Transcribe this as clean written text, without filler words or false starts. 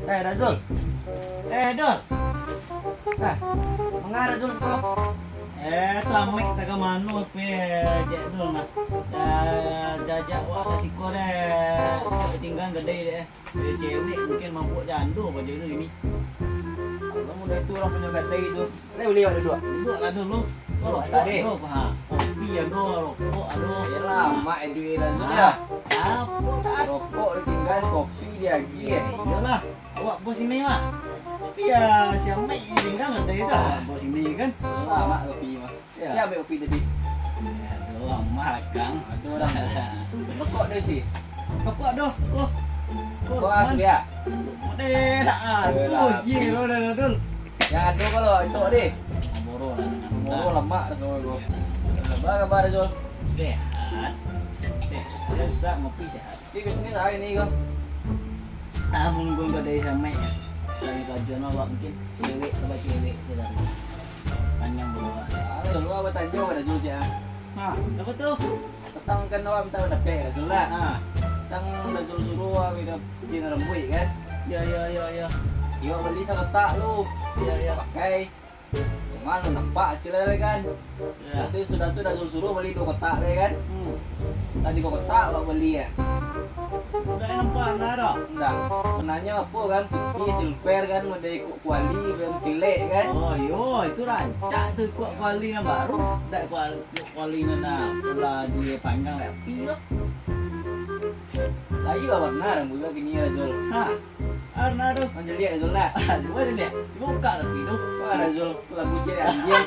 Razul. Dul. Mengapa Razul sekolah? Tamek taga mano pe jak dul nak. Jajak wak kasih kau deh. Ketinggalan gede deh. Dari cewek mungkin mampu jandu pada dulu ini. Kamu udah itu orang punya gede itu. Ini beli ada dua. Dua lah dulu. Oh, tadi. Kopi ya dulu, rokok aduh. Ya lama itu Razul ya. Apa tak? Rokok ditinggal, kopi dia lagi ya. Iyalah, awak bos ini mah. Tapi ya siapa yang tinggal ada itu bos ini kan. Lama kopi mah. Siapa kopi tadi? Ya doang magang. Aduh orang. Rokok deh sih. Rokok aduh. Kok asli ya? Udah dah. Oh, iya lo dah dul. Yang aduh kalau esok deh. Boro lah. Boro lemak semua gua. Apa kabar Zul? Sehat. Sehat. Bisa ngopi sehat. Di kesini saya ini kok. Namun gue gak ada sama ya. Dari kajian awak mungkin cewek coba cewek sedang panjang bawah. Zul apa Tanjung ada Zul ya? Hah, apa tuh? Petang kan awak minta udah pe Zul lah. Petang udah Zul suruh kita di rembui kan. Ya. Iya beli sekotak lu. Ya. Pakai. Cuman nampak hasilnya kan. Nanti sudah tuh udah Zul suruh beli 2 kotak deh kan. Tadi 2 kotak awak beli ya. Udah nampak nara. Enggak, benarnya apa kan putih silver kan ada ikut kuali belum tilek kan. Oh yo, itu rancak tuh kuat kuali na baru. Tak kuali na pula dia panjang rapi loh. Tapi warna rambutnya gini ya Zul. Hah, arna tuh. Kan lihat Zul lah. Coba lihat, buka tapi tuh. Wah Zul lagu cewek anjing.